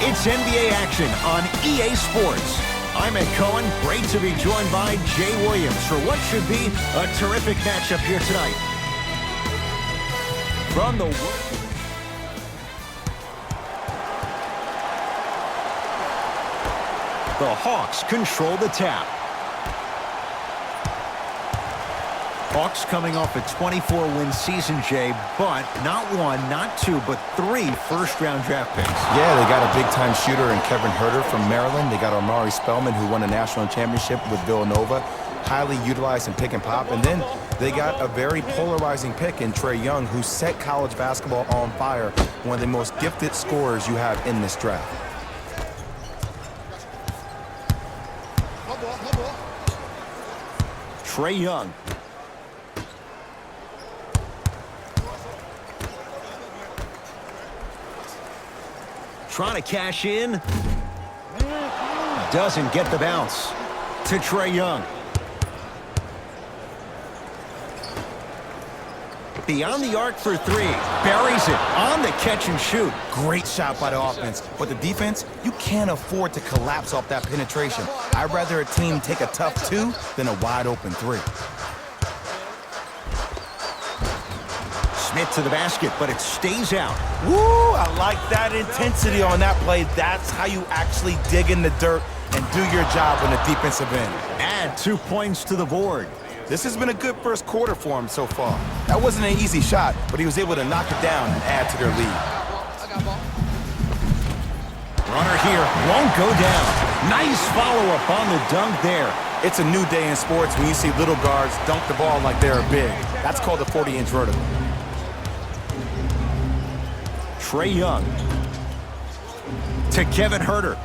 It's NBA action on EA Sports. I'm Ed Cohen. Great to be joined by Jay Williams for what should be a terrific matchup here tonight. From the Hawks control the tap. Hawks coming off a 24-win season, Jay, but not one, not two, but 3 first-round draft picks. Yeah, they got a big-time shooter in Kevin Huerter from Maryland. They got Omari Spellman, who won a national championship with Villanova, highly utilized in pick and pop. And then they got a very polarizing pick in Trae Young, who set college basketball on fire, one of the most gifted scorers you have in this draft. Trae Young. Trying to cash in. Doesn't get the bounce. To Trae Young. Beyond the arc for 3. Buries it on the catch and shoot. Great shot by the offense. But the defense, you can't afford to collapse off that penetration. I'd rather a team take a tough 2 than a wide open 3. Smith to the basket, but it stays out. Woo! I like that intensity on that play. That's how you actually dig in the dirt and do your job on the defensive end. Add 2 points to the board. This has been a good first quarter for him so far. That wasn't an easy shot, but he was able to knock it down and add to their lead. Runner here, won't go down. Nice follow-up on the dunk there. It's a new day in sports when you see little guards dunk the ball like they're big. That's called a 40-inch vertical. Trae Young to Kevin Huerter.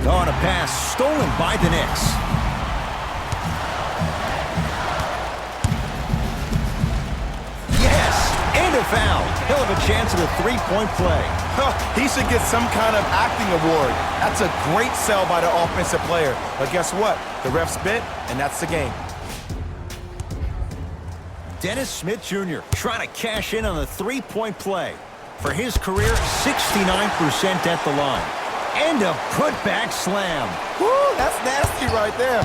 On a pass stolen by the Knicks. Yes, and a foul. He'll have a chance at a 3-point play. He should get some kind of acting award. That's a great sell by the offensive player. But guess what? The ref spit, and that's the game. Dennis Smith Jr. trying to cash in on a 3-point play. For his career, 69% at the line. And a putback slam. Woo, that's nasty right there.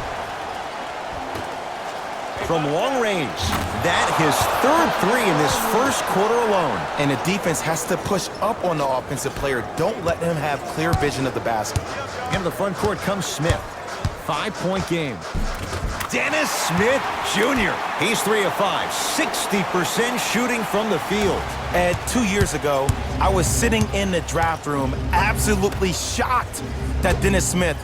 From long range, that his 3rd 3 in this first quarter alone. And the defense has to push up on the offensive player. Don't let him have clear vision of the basket. Into the front court comes Smith. 5-point game. Dennis Smith Jr. He's 3 of 5, 60% shooting from the field. And 2 years ago, I was sitting in the draft room absolutely shocked that Dennis Smith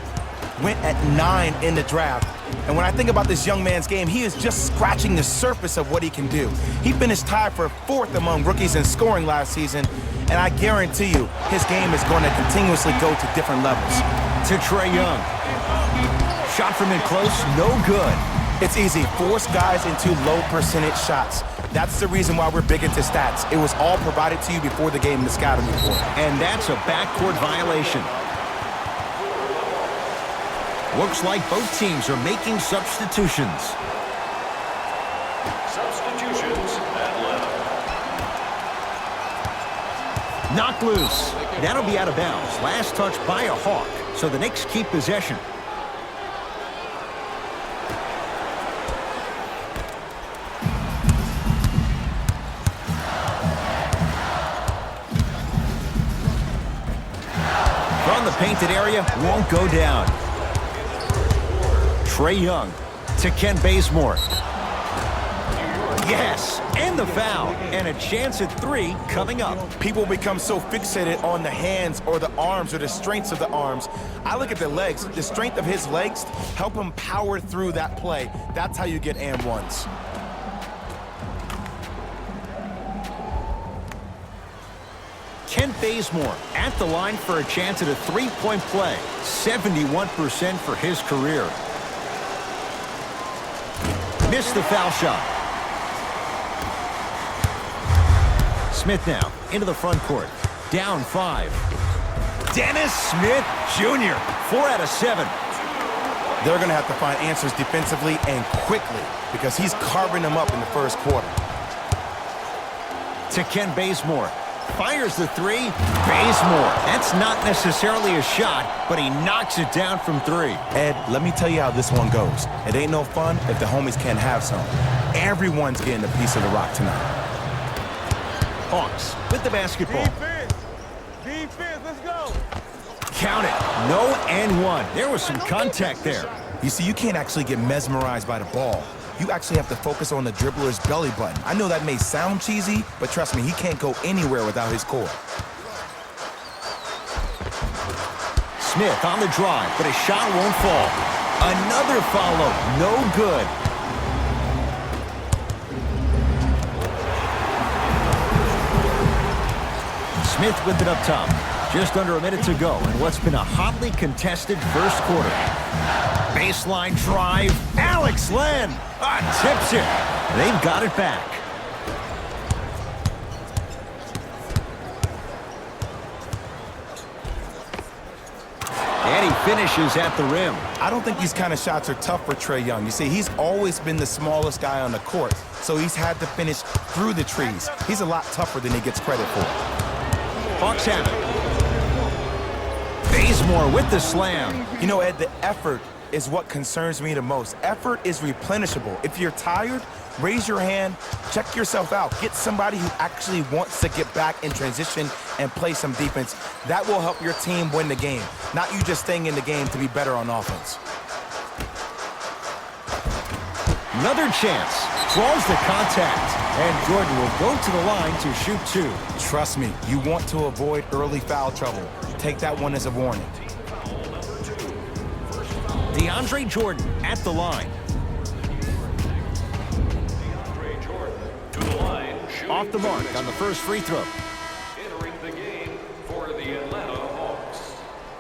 went at 9 in the draft. And when I think about this young man's game, he is just scratching the surface of what he can do. He finished tied for 4th among rookies in scoring last season, and I guarantee you his game is going to continuously go to different levels. To Trae Young. Shot from in close, no good. It's easy. Force guys into low percentage shots. That's the reason why we're big into stats. It was all provided to you before the game in the scouting report. And that's a backcourt violation. Looks like both teams are making substitutions. Substitutions at left. Knocked loose. That'll be out of bounds. Last touch by a Hawk. So the Knicks keep possession. From the painted area, won't go down. Trae Young to Kent Bazemore. Yes, and the foul. And a chance at 3 coming up. People become so fixated on the hands or the arms or the strengths of the arms. I look at the legs. The strength of his legs help him power through that play. That's how you get and ones. Kent Bazemore at the line for a chance at a 3-point play. 71% for his career. Missed the foul shot. Smith now into the front court. Down 5. Dennis Smith Jr. 4 out of 7. They're going to have to find answers defensively and quickly because he's carving them up in the first quarter. To Ken Bazemore. Fires the three. Bazemore. That's not necessarily a shot, but he knocks it down from three. Ed, let me tell you how this one goes. It ain't no fun if the homies can't have some. Everyone's getting a piece of the rock tonight. Hawks with the basketball. Defense, let's go. Count it. No and one. There was some contact there. You see, you can't actually get mesmerized by the ball. You actually have to focus on the dribbler's belly button. I know that may sound cheesy, but trust me, he can't go anywhere without his core. Smith on the drive, but his shot won't fall. Another follow. No good. Smith with it up top. Just under a minute to go in what's been a hotly contested first quarter. Baseline drive. Alex Len tips it. They've got it back. And he finishes at the rim. I don't think these kind of shots are tough for Trae Young. You see, he's always been the smallest guy on the court, so he's had to finish through the trees. He's a lot tougher than he gets credit for. Hawks have it. Bazemore with the slam. You know, Ed, the effort is what concerns me the most. Effort is replenishable. If you're tired, raise your hand, check yourself out. Get somebody who actually wants to get back in transition and play some defense. That will help your team win the game, not you just staying in the game to be better on offense. Another chance. Draws the contact. And Jordan will go to the line to shoot two. Trust me, you want to avoid early foul trouble. Take that one as a warning. DeAndre Jordan at the line. DeAndre Jordan to the line. Off the mark on the first free throw. Entering the game for the Atlanta Hawks.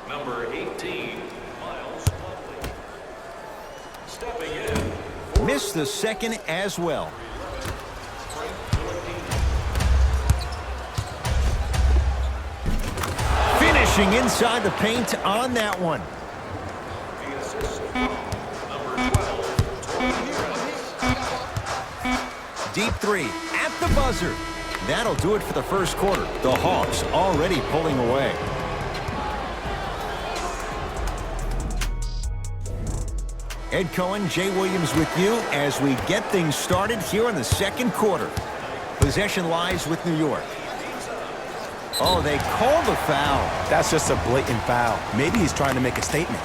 Number 18, Miles Plumlee. Stepping in. Missed the second as well. Finishing inside the paint on that one. The assist, number 12, Deep three at the buzzer. That'll do it for the first quarter. The Hawks already pulling away. Ed Cohen, Jay Williams with you as we get things started here in the second quarter. Possession lies with New York. Oh, they called the foul. That's just a blatant foul. Maybe he's trying to make a statement.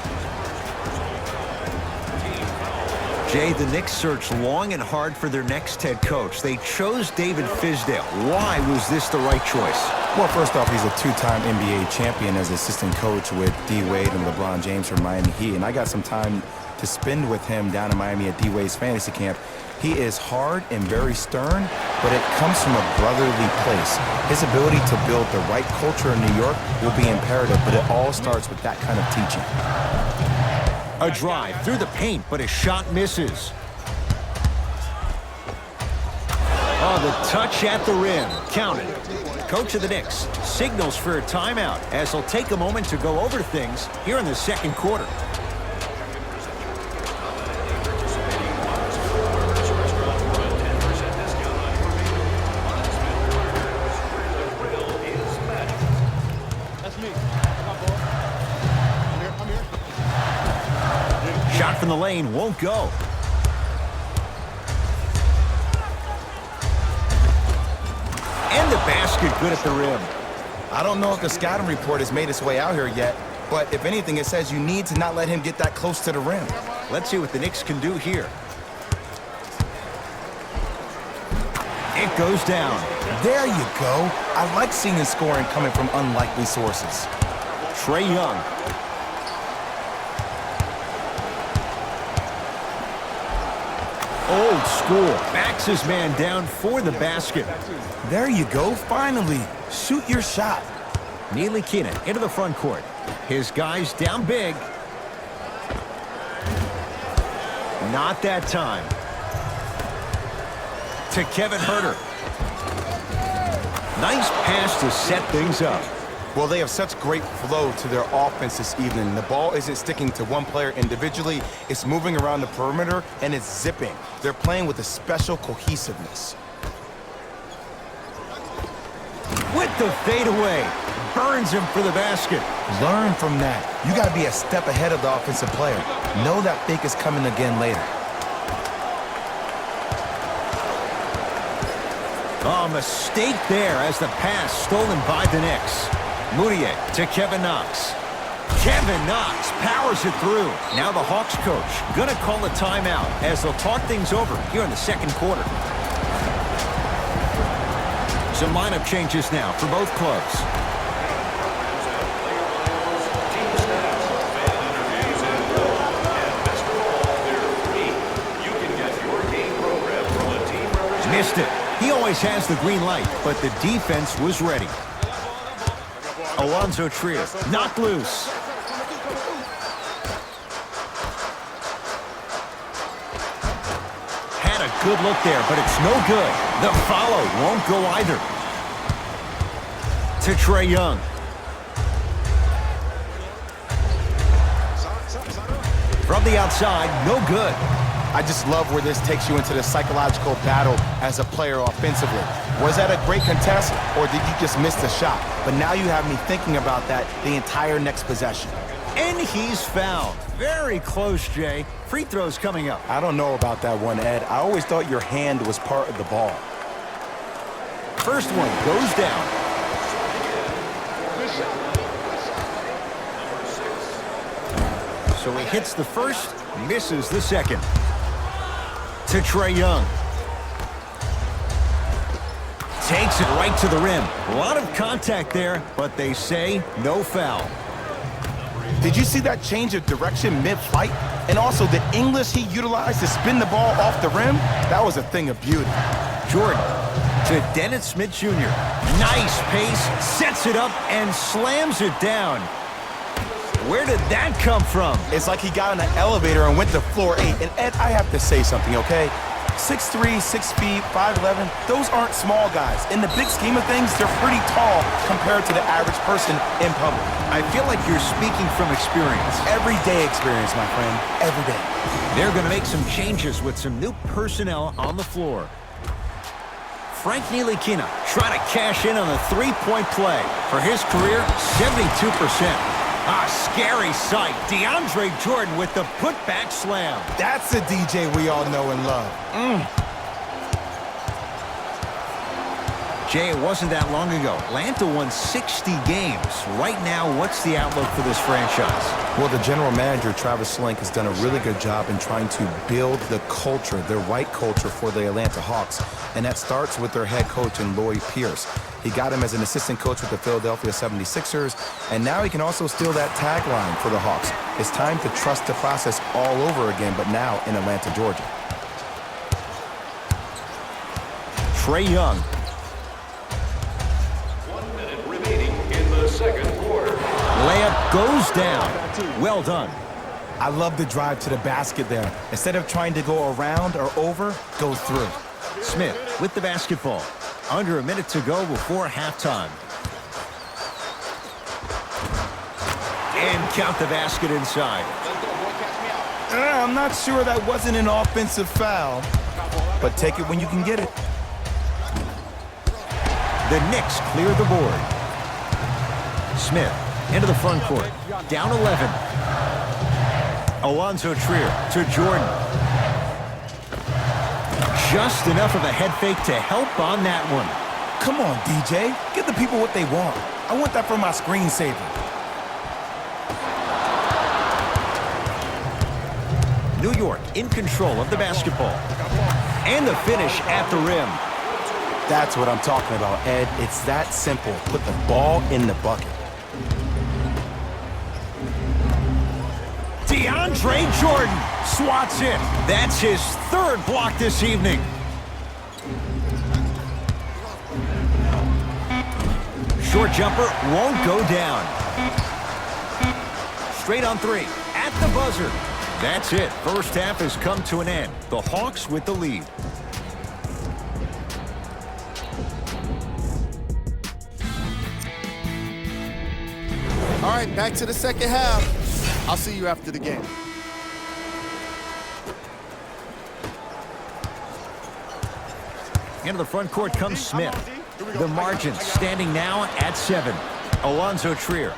Jay, the Knicks searched long and hard for their next head coach. They chose David Fizdale. Why was this the right choice? Well, first off, he's a two-time NBA champion as assistant coach with D. Wade and LeBron James from Miami Heat. And I got some time to spend with him down in Miami at D. Wade's fantasy camp. He is hard and very stern, but it comes from a brotherly place. His ability to build the right culture in New York will be imperative, but it all starts with that kind of teaching. A drive through the paint, but his shot misses. Oh, the touch at the rim. Counted. Coach of the Knicks signals for a timeout as he'll take a moment to go over things here in the second quarter. Shot from the lane won't go. And the basket good at the rim. I don't know if the scouting report has made its way out here yet, but if anything, it says you need to not let him get that close to the rim. Let's see what the Knicks can do here. It goes down. There you go. I like seeing the scoring coming from unlikely sources. Trae Young. Old school. Backs his man down for the basket. There you go. Finally. Shoot your shot. Neely Keenan into the front court. His guys down big. Not that time. To Kevin Huerter. Nice pass to set things up. Well, they have such great flow to their offense this evening. The ball isn't sticking to one player individually. It's moving around the perimeter, and it's zipping. They're playing with a special cohesiveness. with the fadeaway. Burns him for the basket. Learn from that. You got to be a step ahead of the offensive player. Know that fake is coming again later. Oh, mistake there as the pass stolen by the Knicks. Moutier to Kevin Knox. Kevin Knox powers it through. Now the Hawks coach gonna call a timeout as they'll talk things over here in the second quarter. Some lineup changes now for both clubs. Team stats, fan interviews, and more. And best of all, they're free. You can get your game program from a team representative. Missed it. He always has the green light, but the defense was ready. Alonzo Trier knocked loose. Had a good look there, but it's no good. The follow won't go either. To Trae Young. From the outside, no good. I just love where this takes you into the psychological battle as a player offensively. Was that a great contest, or did you just miss the shot? But now you have me thinking about that the entire next possession. And he's fouled. Very close, Jay. Free throws coming up. I don't know about that one, Ed. I always thought your hand was part of the ball. First one goes down. So he hits the first, misses the second. To Trae Young. Takes it right to the rim. A lot of contact there, but they say no foul. Did you see that change of direction mid-flight? And also the English he utilized to spin the ball off the rim? That was a thing of beauty. Jordan to Dennis Smith Jr. Nice pace, sets it up, and slams it down. Where did that come from? It's like he got in an elevator and went to floor 8. And Ed, I have to say something, okay? 6'3", 6 feet, 5'11", those aren't small guys. In the big scheme of things, they're pretty tall compared to the average person in public. I feel like you're speaking from experience. Everyday experience, my friend. Every day. They're going to make some changes with some new personnel on the floor. Frank Ntilikina trying to cash in on the three-point play. For his career, 72%. A scary sight. DeAndre Jordan with the putback slam. That's the DJ we all know and love. Jay, it wasn't that long ago. Atlanta won 60 games. Right now, what's the outlook for this franchise? Well, the general manager, Travis Slank, has done a really good job in trying to build the culture, the right culture for the Atlanta Hawks. And that starts with their head coach in Lloyd Pierce. He got him as an assistant coach with the Philadelphia 76ers, and now he can also steal that tagline for the Hawks. It's time to trust the process all over again, but now in Atlanta, Georgia. Trae Young. 1 minute remaining in the second quarter. Layup goes down. Well done. I love the drive to the basket there. Instead of trying to go around or over, go through. Smith with the basketball. Under a minute to go before halftime. And count the basket inside. I'm not sure that wasn't an offensive foul, but take it when you can get it. The Knicks clear the board. Smith into the front court. Down 11. Alonzo Trier to Jordan. Just enough of a head fake to help on that one. Come on, DJ. Give the people what they want. I want that for my screensaver. New York in control of the basketball. And the finish at the rim. That's what I'm talking about, Ed. It's that simple. Put the ball in the bucket. DeAndre Jordan swats it. That's his third block this evening. Short jumper won't go down. Straight on three. At the buzzer. That's it. First half has come to an end. The Hawks with the lead. All right, back to the second half. I'll see you after the game. Into the front court comes Smith. The margin standing now at 7. Alonzo Trier.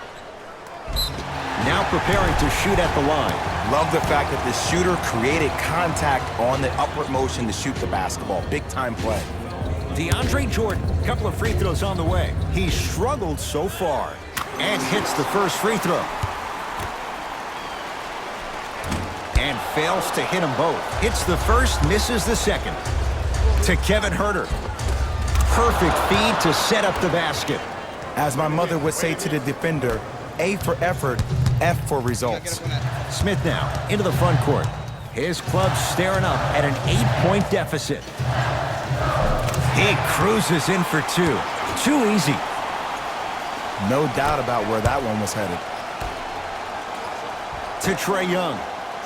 Now preparing to shoot at the line. Love the fact that the shooter created contact on the upward motion to shoot the basketball. Big time play. DeAndre Jordan, couple of free throws on the way. He struggled so far and hits the first free throw. And fails to hit them both. Hits the first, misses the second. To Kevin Huerter. Perfect feed to set up the basket. As my mother would say to the defender, A for effort, F for results. Smith now into the front court. His club staring up at an 8-point deficit. He cruises in for 2. Too easy. No doubt about where that one was headed. To Trae Young.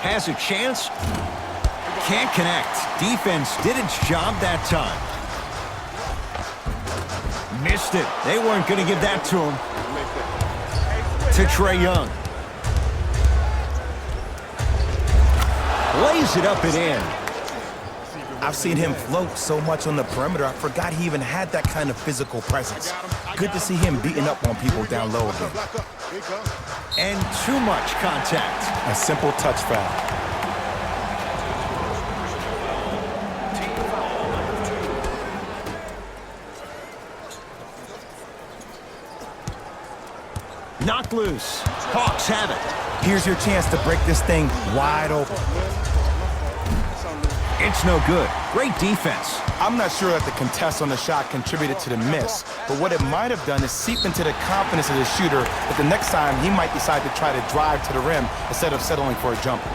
Has a chance. Can't connect. Defense did its job that time. Missed it. They weren't going to give that to him. To Trae Young. Lays it up and in. I've seen him float so much on the perimeter, I forgot he even had that kind of physical presence. Good to see him beating up on people down low again. And too much contact. A simple touch foul. Knocked loose. Hawks have it. Here's your chance to break this thing wide open. It's no good. Great defense. I'm not sure that the contest on the shot contributed to the miss, but what it might have done is seep into the confidence of the shooter that the next time he might decide to try to drive to the rim instead of settling for a jumper.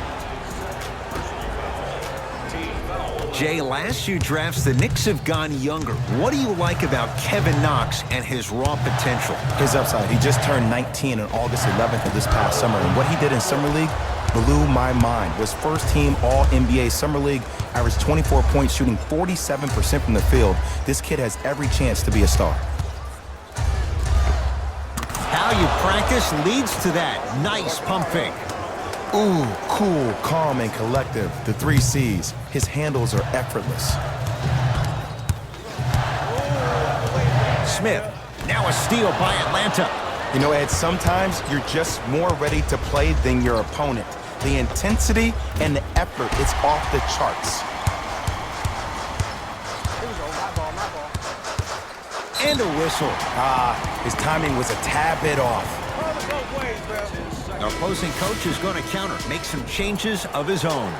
Jay, last few drafts, the Knicks have gone younger. What do you like about Kevin Knox and his raw potential? His upside. He just turned 19 on August 11th of this past summer, and what he did in Summer League blew my mind. Was first-team All-NBA Summer League, averaged 24 points, shooting 47% from the field. This kid has every chance to be a star. How you practice leads to that. Nice pump fake. Ooh, cool, calm, and collective. The 3 C's. His handles are effortless. Smith, now a steal by Atlanta. You know, Ed, sometimes you're just more ready to play than your opponent. The intensity and the effort is off the charts. And a whistle. His timing was a tad bit off. The opposing coach is going to counter, make some changes of his own.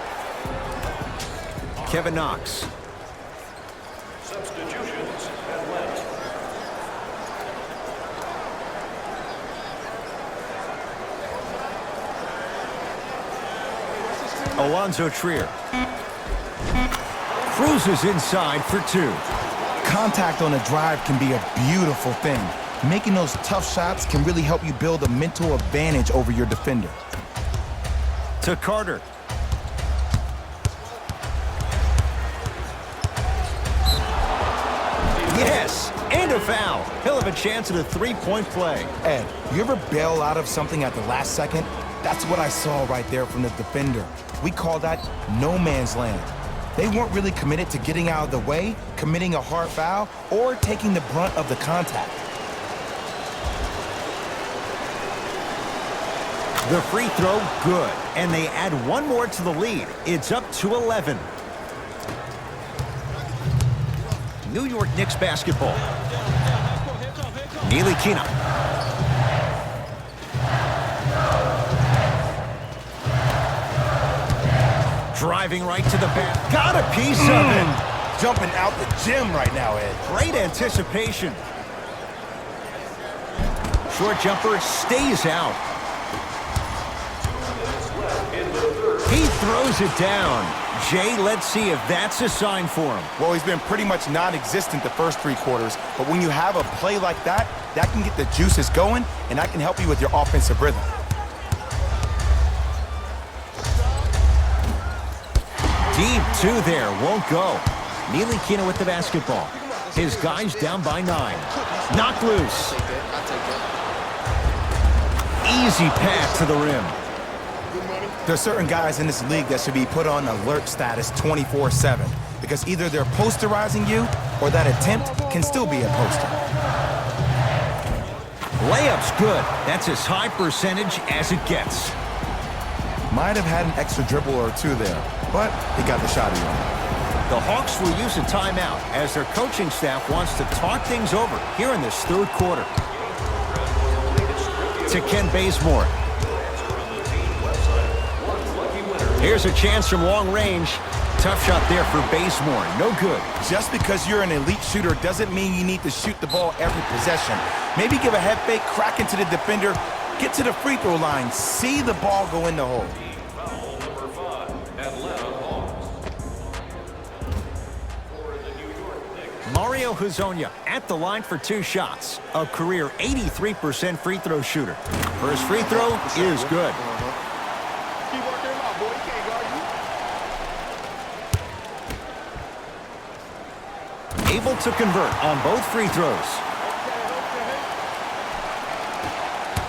Kevin Knox. Substitutions at left. Alonzo Trier. Cruises inside for 2. Contact on a drive can be a beautiful thing. Making those tough shots can really help you build a mental advantage over your defender. To Carter. Yes, and a foul. He'll have a chance at a 3-point play. Ed, you ever bail out of something at the last second? That's what I saw right there from the defender. We call that no man's land. They weren't really committed to getting out of the way, committing a hard foul, or taking the brunt of the contact. The free throw, good. And they add one more to the lead. It's up to 11. New York Knicks basketball. Ntilikina. Driving right to the back. Got a piece of it. Jumping out the gym right now, Ed. Great anticipation. Short jumper stays out. He throws it down. Jay, let's see if that's a sign for him. Well, he's been pretty much non-existent the first 3 quarters, but when you have a play like that, that can get the juices going, and that can help you with your offensive rhythm. Deep 2 there, won't go. Ntilikina with the basketball. His guys down by 9. Knocked loose. Easy pass to the rim. There are certain guys in this league that should be put on alert status 24/7 because either they're posterizing you or that attempt can still be a poster. Layup's good. That's as high percentage as it gets. Might have had an extra dribble or two there, but he got the shot he wanted. The Hawks will use a timeout as their coaching staff wants to talk things over here in this third quarter. To Ken Bazemore. Here's a chance from long range. Tough shot there for Bazemore. No good. Just because you're an elite shooter doesn't mean you need to shoot the ball every possession. Maybe give a head fake, crack into the defender, get to the free throw line, see the ball go in the hole. Mario Hezonja at the line for 2 shots. A career 83% free throw shooter. First free throw is good. Keep working him out, boy. He can't guard you. Able to convert on both free throws.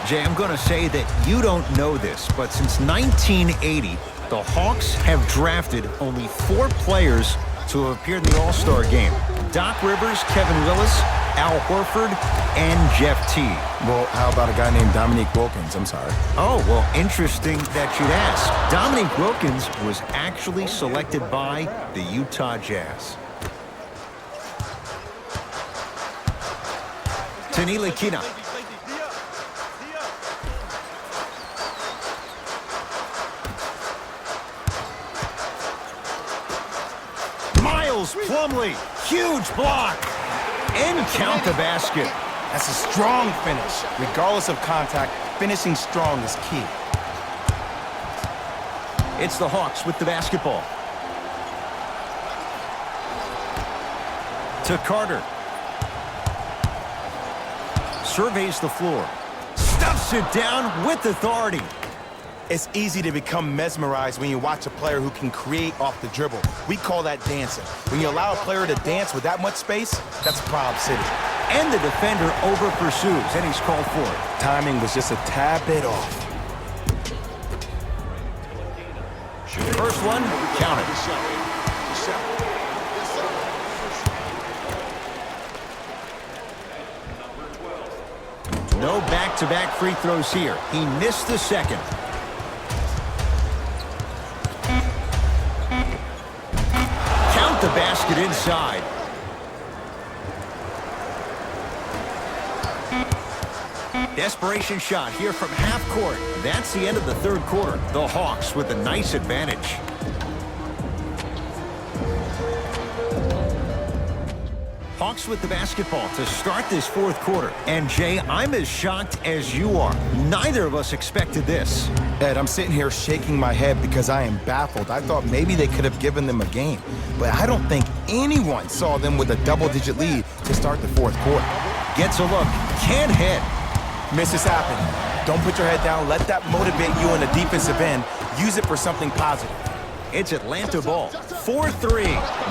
Jay, I'm going to say that you don't know this, but since 1980, the Hawks have drafted only 4 players to have appeared in the All-Star game. Doc Rivers, Kevin Willis, Al Horford, and Jeff Teague. Well, how about a guy named Dominique Wilkins? I'm sorry. Oh, well, interesting that you'd ask. Dominique Wilkins was actually selected by the Utah Jazz. Tanili Kina. Miles Plumlee, huge block, and count the basket. That's a strong finish. Regardless of contact, finishing strong is key. It's the Hawks with the basketball. To Carter. Surveys the floor. Stuffs it down with authority. It's easy to become mesmerized when you watch a player who can create off the dribble. We call that dancing. When you allow a player to dance with that much space, that's Prob City. And the defender over pursues, and he's called for it. Timing was just a tad bit off. First one, count it. No back-to-back free throws here. He missed the second. Count the basket inside. Desperation shot here from half court. That's the end of the third quarter. The Hawks with a nice advantage. Hawks with the basketball to start this fourth quarter. And Jay, I'm as shocked as you are. Neither of us expected this. Ed, I'm sitting here shaking my head because I am baffled. I thought maybe they could have given them a game. But I don't think anyone saw them with a double-digit lead to start the fourth quarter. Gets a look. Can't hit. Misses happen. Don't put your head down. Let that motivate you in the defensive end. Use it for something positive. It's Atlanta ball. 4-3.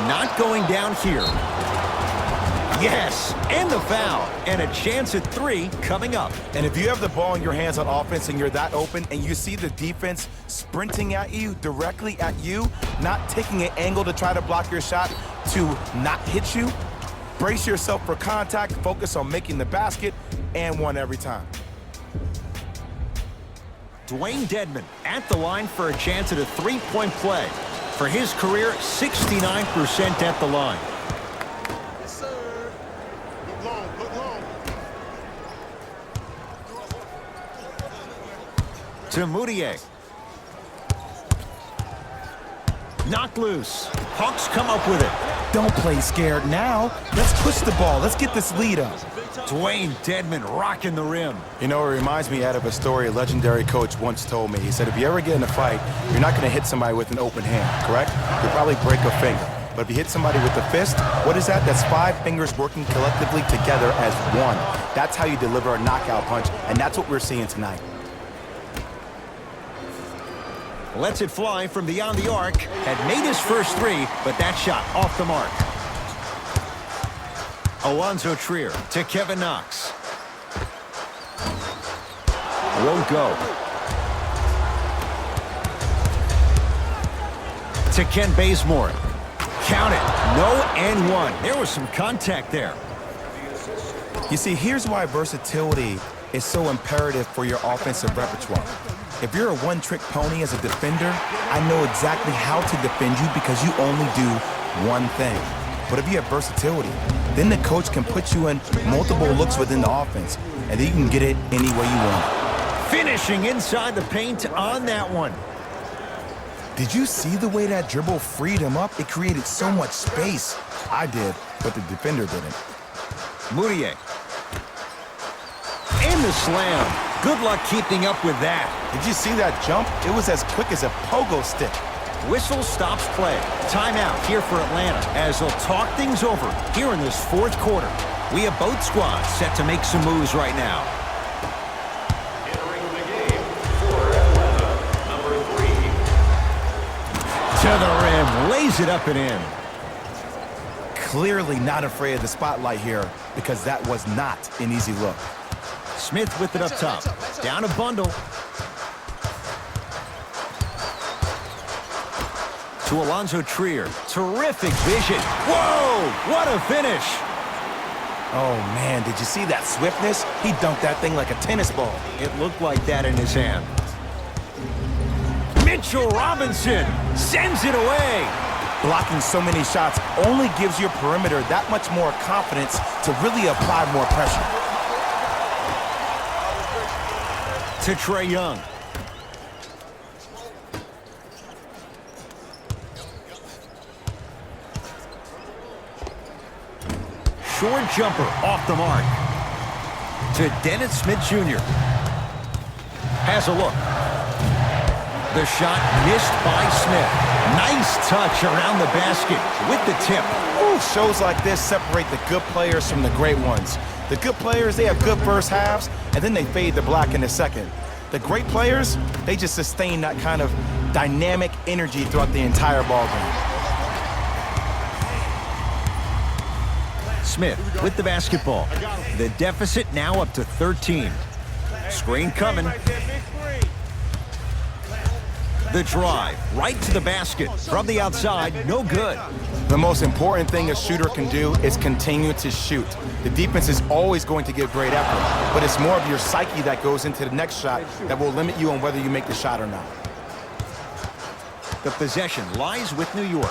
Not going down here. Yes, and the foul. And a chance at 3 coming up. And if you have the ball in your hands on offense and you're that open and you see the defense sprinting at you, directly at you, not taking an angle to try to block your shot to not hit you, brace yourself for contact, focus on making the basket, and one every time. Dwayne Dedmon at the line for a chance at a 3-point play. For his career, 69% at the line. Yes, sir. Look long, look long. To Moutier. Knocked loose. Hawks come up with it. Don't play scared now. Let's push the ball. Let's get this lead up. Dwayne Dedmon rocking the rim. You know, it reminds me out of a story a legendary coach once told me. He said, if you ever get in a fight, you're not going to hit somebody with an open hand, correct? You'll probably break a finger. But if you hit somebody with a fist, what is that? That's 5 fingers working collectively together as one. That's how you deliver a knockout punch, and that's what we're seeing tonight. Lets it fly from beyond the arc. Had made his first 3, but that shot off the mark. Alonzo Trier to Kevin Knox. Won't go. To Ken Bazemore. Count it. No and one. There was some contact there. You see, here's why versatility is so imperative for your offensive repertoire. If you're a one-trick pony as a defender, I know exactly how to defend you because you only do one thing. But if you have versatility, then the coach can put you in multiple looks within the offense, and then you can get it any way you want. Finishing inside the paint on that one. Did you see the way that dribble freed him up? It created so much space. I did, but the defender didn't. Moutier. And the slam. Good luck keeping up with that. Did you see that jump? It was as quick as a pogo stick. Whistle stops play. Timeout here for Atlanta as they'll talk things over here in this fourth quarter. We have both squads set to make some moves right now. Entering the game for Atlanta, number 3. To the rim, lays it up and in. Clearly not afraid of the spotlight here because that was not an easy look. Smith with it up top. Down a bundle. To Alonzo Trier. Terrific vision. Whoa! What a finish! Oh, man, did you see that swiftness? He dunked that thing like a tennis ball. It looked like that in his hand. Mitchell Robinson sends it away. Blocking so many shots only gives your perimeter that much more confidence to really apply more pressure. To Trae Young. Short jumper off the mark. To Dennis Smith Jr. Has a look. The shot missed by Smith. Nice touch around the basket with the tip. Ooh, shows like this separate the good players from the great ones. The good players, they have good first halves, and then they fade to black in the second. The great players, they just sustain that kind of dynamic energy throughout the entire ballgame. Smith with the basketball. The deficit now up to 13. Screen coming. The drive right to the basket from the outside, no good. The most important thing a shooter can do is continue to shoot. The defense is always going to give great effort, but it's more of your psyche that goes into the next shot that will limit you on whether you make the shot or not. The possession lies with New York.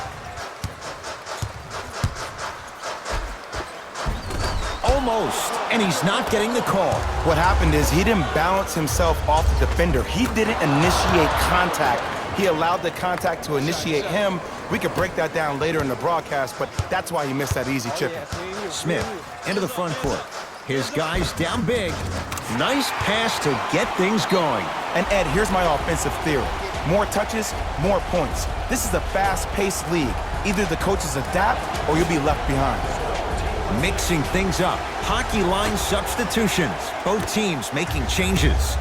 Almost, and he's not getting the call. What happened is he didn't balance himself off the defender. He didn't initiate contact. He allowed the contact to initiate him. We could break that down later in the broadcast, but that's why he missed that easy chip. Smith into the front court. His guys down big. Nice pass to get things going. And Ed, here's my offensive theory. More touches, more points. This is a fast-paced league. Either the coaches adapt or you'll be left behind. Mixing things up. Hockey line substitutions. Both teams making changes.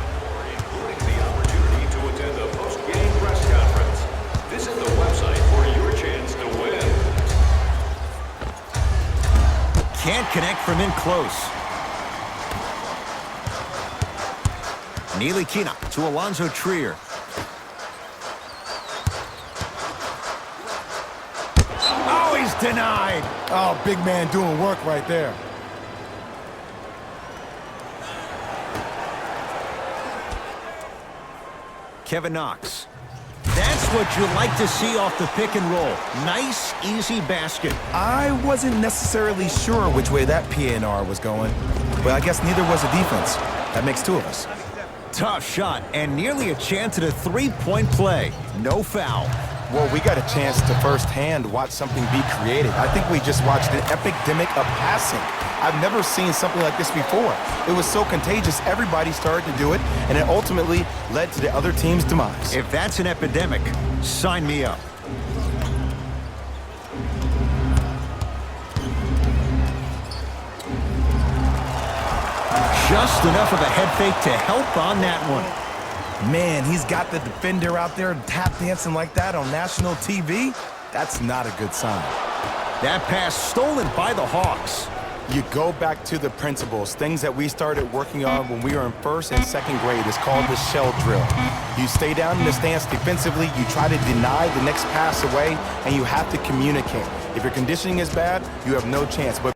Including the opportunity to attend a post-game press conference. Visit the website for your chance to win. Can't connect from in close. Ntilikina to Alonzo Trier. Oh, he's denied. Oh, big man doing work right there. Kevin Knox. That's what you like to see off the pick and roll. Nice, easy basket. I wasn't necessarily sure which way that PNR was going, but I guess neither was the defense. That makes two of us. Tough shot and nearly a chance at a three-point play. No foul. Well, we got a chance to firsthand watch something be created. I think we just watched an epidemic of passing. I've never seen something like this before. It was so contagious, everybody started to do it, and it ultimately led to the other team's demise. If that's an epidemic, sign me up. Just enough of a head fake to help on that one. Man, he's got the defender out there tap dancing like that on national TV. That's not a good sign. That pass stolen by the Hawks. You go back to the principles, things that we started working on when we were in first and second grade. It's called the shell drill. You stay down in the stance defensively, you try to deny the next pass away, and you have to communicate. If your conditioning is bad, you have no chance. But